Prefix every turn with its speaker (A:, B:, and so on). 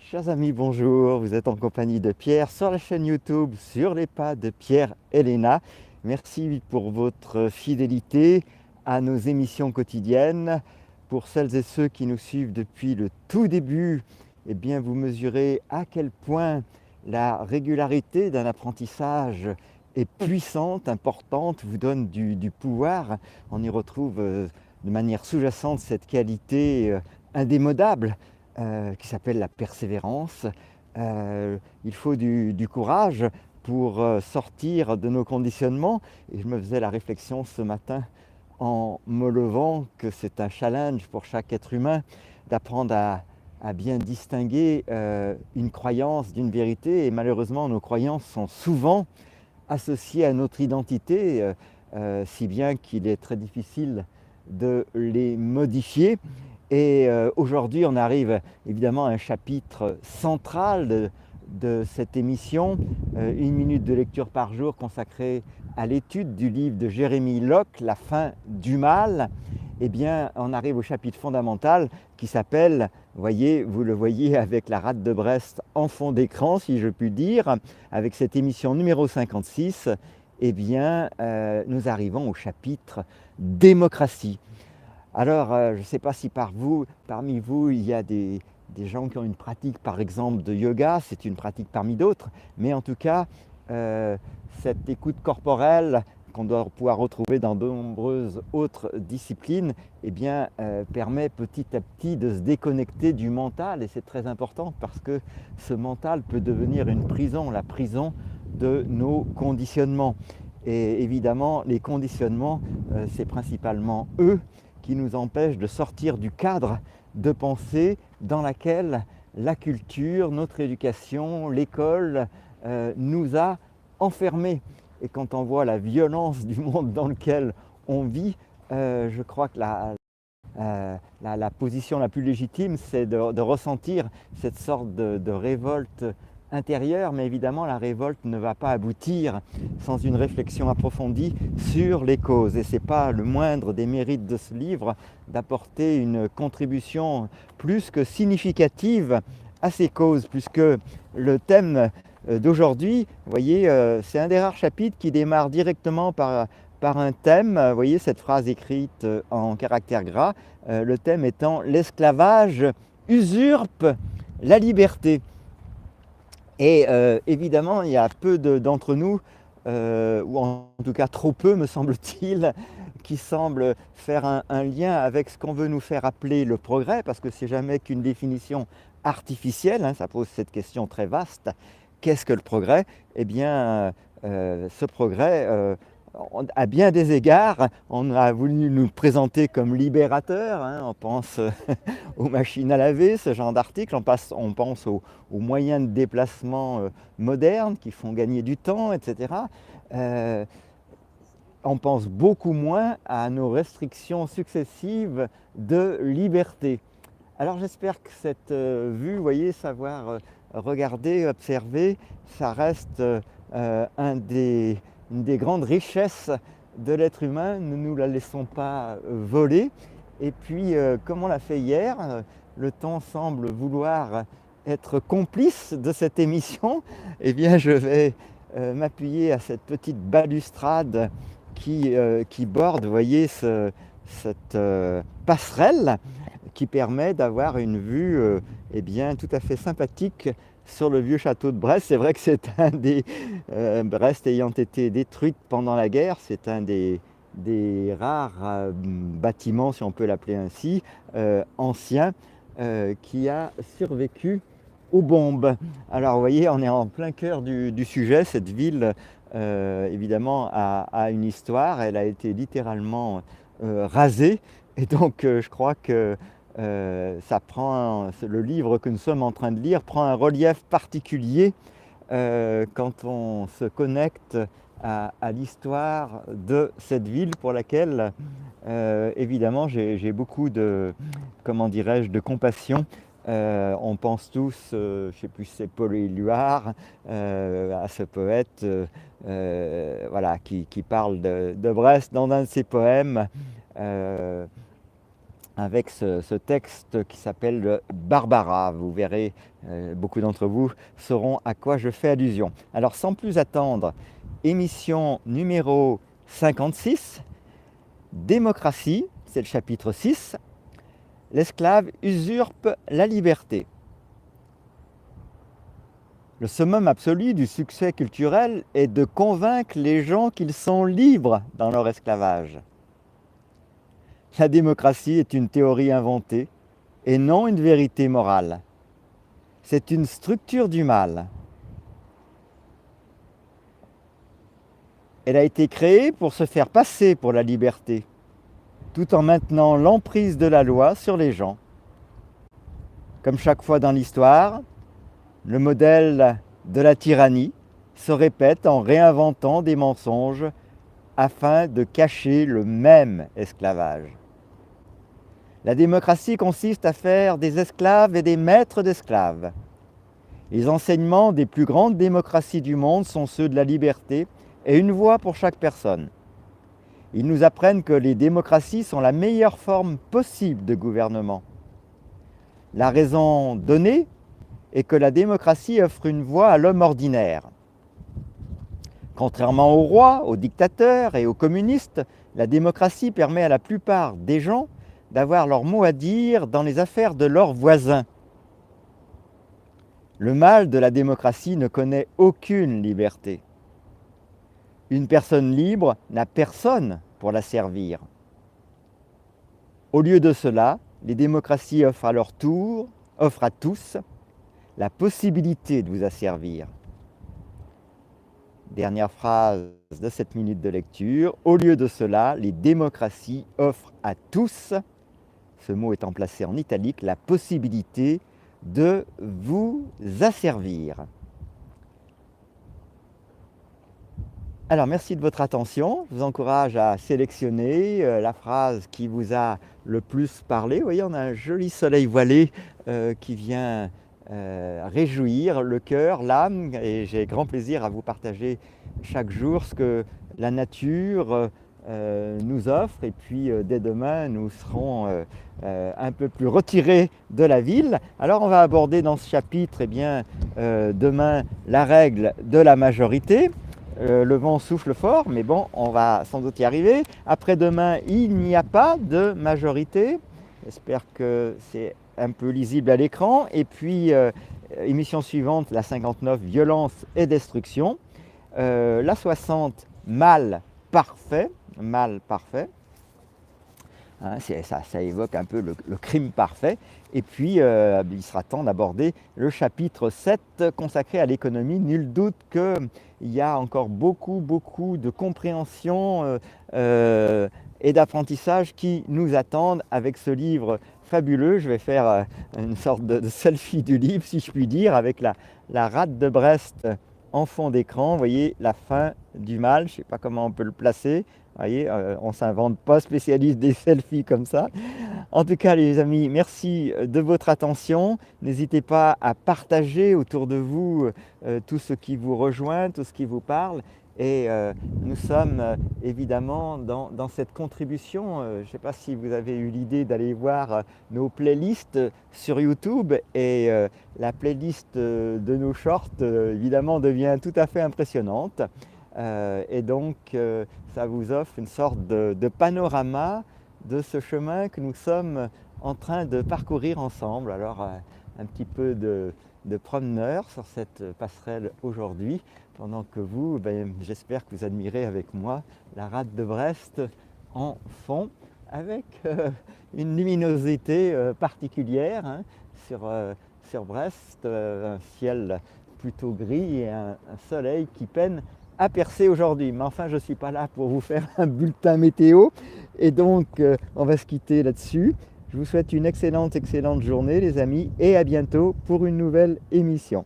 A: Chers amis, bonjour. Vous êtes en compagnie de Pierre sur la chaîne YouTube Sur les pas de Pierre et Léna. Merci pour votre fidélité à nos émissions quotidiennes. Pour celles et ceux qui nous suivent depuis le tout début, eh bien, vous mesurez à quel point la régularité d'un apprentissage est puissante, importante, vous donne du pouvoir. On y retrouve de manière sous-jacente cette qualité indémodable qui s'appelle la persévérance. Il faut du courage pour sortir de nos conditionnements. Et je me faisais la réflexion ce matin en me levant que c'est un challenge pour chaque être humain d'apprendre à bien distinguer une croyance d'une vérité. Et malheureusement, nos croyances sont souvent associées à notre identité, si bien qu'il est très difficile de les modifier. Et aujourd'hui, on arrive évidemment à un chapitre central de cette émission, une minute de lecture par jour consacrée à l'étude du livre de Jérémie Locke, La fin du mal. Eh bien, on arrive au chapitre fondamental qui s'appelle, voyez, vous le voyez avec la rade de Brest en fond d'écran, si je puis dire, avec cette émission numéro 56, eh bien, nous arrivons au chapitre démocratie. Alors, je ne sais pas si parmi vous, il y a des gens qui ont une pratique, par exemple, de yoga, c'est une pratique parmi d'autres, mais en tout cas, cette écoute corporelle qu'on doit pouvoir retrouver dans de nombreuses autres disciplines, eh bien, permet petit à petit de se déconnecter du mental, et c'est très important parce que ce mental peut devenir une prison, la prison de nos conditionnements. Et évidemment, les conditionnements, c'est principalement eux qui nous empêche de sortir du cadre de pensée dans laquelle la culture, notre éducation, l'école nous a enfermés. Et quand on voit la violence du monde dans lequel on vit, je crois que la position la plus légitime, c'est de ressentir cette sorte de révolte intérieure, mais évidemment la révolte ne va pas aboutir sans une réflexion approfondie sur les causes. Et ce n'est pas le moindre des mérites de ce livre d'apporter une contribution plus que significative à ces causes, puisque le thème d'aujourd'hui, vous voyez, c'est un des rares chapitres qui démarre directement par un thème. Vous voyez cette phrase écrite en caractères gras, le thème étant « L'esclavage usurpe la liberté ». Et évidemment, il y a peu d'entre nous, ou en tout cas trop peu me semble-t-il, qui semblent faire un lien avec ce qu'on veut nous faire appeler le progrès, parce que c'est jamais qu'une définition artificielle, hein, ça pose cette question très vaste. Qu'est-ce que le progrès? Eh bien, ce progrès, à bien des égards, on a voulu nous le présenter comme libérateur, hein, on pense aux machines à laver, ce genre d'articles, on pense aux moyens de déplacement modernes qui font gagner du temps, etc. On pense beaucoup moins à nos restrictions successives de liberté. Alors j'espère que cette vue, vous voyez, savoir regarder, observer, ça reste une des grandes richesses de l'être humain. Ne nous la laissons pas voler. Et puis, comme on l'a fait hier, le temps semble vouloir être complice de cette émission. Eh bien, je vais m'appuyer à cette petite balustrade qui borde, vous voyez, cette passerelle qui permet d'avoir une vue eh bien, tout à fait sympathique sur le vieux château de Brest. C'est vrai que c'est un des... Brest ayant été détruite pendant la guerre, c'est un des rares bâtiments, si on peut l'appeler ainsi, anciens, qui a survécu aux bombes. Alors vous voyez, on est en plein cœur du sujet. Cette ville, évidemment, a une histoire. Elle a été littéralement rasée. Et donc, je crois que le livre que nous sommes en train de lire prend un relief particulier quand on se connecte à l'histoire de cette ville pour laquelle, évidemment, j'ai beaucoup de, comment dirais-je, de compassion. On pense tous, je ne sais plus si c'est Paul Éluard, à ce poète voilà, qui parle de Brest dans un de ses poèmes. avec ce texte qui s'appelle Barbara. Vous verrez, beaucoup d'entre vous sauront à quoi je fais allusion. Alors sans plus attendre, émission numéro 56, Démocratie, c'est le chapitre 6, l'esclave usurpe la liberté. Le summum absolu du succès culturel est de convaincre les gens qu'ils sont libres dans leur esclavage. La démocratie est une théorie inventée et non une vérité morale. C'est une structure du mal. Elle a été créée pour se faire passer pour la liberté, tout en maintenant l'emprise de la loi sur les gens. Comme chaque fois dans l'histoire, le modèle de la tyrannie se répète en réinventant des mensonges afin de cacher le même esclavage. La démocratie consiste à faire des esclaves et des maîtres d'esclaves. Les enseignements des plus grandes démocraties du monde sont ceux de la liberté et une voix pour chaque personne. Ils nous apprennent que les démocraties sont la meilleure forme possible de gouvernement. La raison donnée est que la démocratie offre une voix à l'homme ordinaire. Contrairement aux rois, aux dictateurs et aux communistes, la démocratie permet à la plupart des gens d'avoir leur mot à dire dans les affaires de leurs voisins. Le mal de la démocratie ne connaît aucune liberté. Une personne libre n'a personne pour la servir. Au lieu de cela, les démocraties offrent à leur tour, offrent à tous la possibilité de vous asservir. Dernière phrase de cette minute de lecture. Au lieu de cela, les démocraties offrent à tous, ce mot étant placé en italique, la possibilité de vous asservir. Alors, merci de votre attention. Je vous encourage à sélectionner la phrase qui vous a le plus parlé. Vous voyez, on a un joli soleil voilé qui vient réjouir le cœur, l'âme, et j'ai grand plaisir à vous partager chaque jour ce que la nature nous offre. Et puis, dès demain, nous serons un peu plus retirés de la ville. Alors, on va aborder dans ce chapitre, eh bien, demain, la règle de la majorité. Le vent souffle fort, mais bon, on va sans doute y arriver. Après-demain, il n'y a pas de majorité. J'espère que c'est un peu lisible à l'écran. Et puis, émission suivante, la 59, violence et destruction. La 60, mal parfait. Mal parfait. Hein, ça évoque un peu le crime parfait. Et puis, il sera temps d'aborder le chapitre 7 consacré à l'économie. Nul doute qu'il y a encore beaucoup de compréhension et d'apprentissage qui nous attendent avec ce livre fabuleux. Je vais faire une sorte de selfie du livre, si je puis dire, avec la rate de Brest en fond d'écran. Vous voyez, la fin du mal, je ne sais pas comment on peut le placer. Vous voyez, on ne s'invente pas spécialiste des selfies comme ça. En tout cas, les amis, merci de votre attention. N'hésitez pas à partager autour de vous tout ce qui vous rejoint, tout ce qui vous parle. Et nous sommes évidemment dans cette contribution. Je ne sais pas si vous avez eu l'idée d'aller voir nos playlists sur YouTube. Et la playlist de nos shorts, évidemment, devient tout à fait impressionnante. Et donc, ça vous offre une sorte de panorama de ce chemin que nous sommes en train de parcourir ensemble. Alors, un petit peu de promeneur sur cette passerelle aujourd'hui, pendant que vous, j'espère que vous admirez avec moi la rate de Brest en fond, avec une luminosité particulière hein, sur Brest, un ciel plutôt gris et un soleil qui peine à percer aujourd'hui. Mais enfin, je ne suis pas là pour vous faire un bulletin météo. Et donc, on va se quitter là-dessus. Je vous souhaite une excellente journée, les amis, et à bientôt pour une nouvelle émission.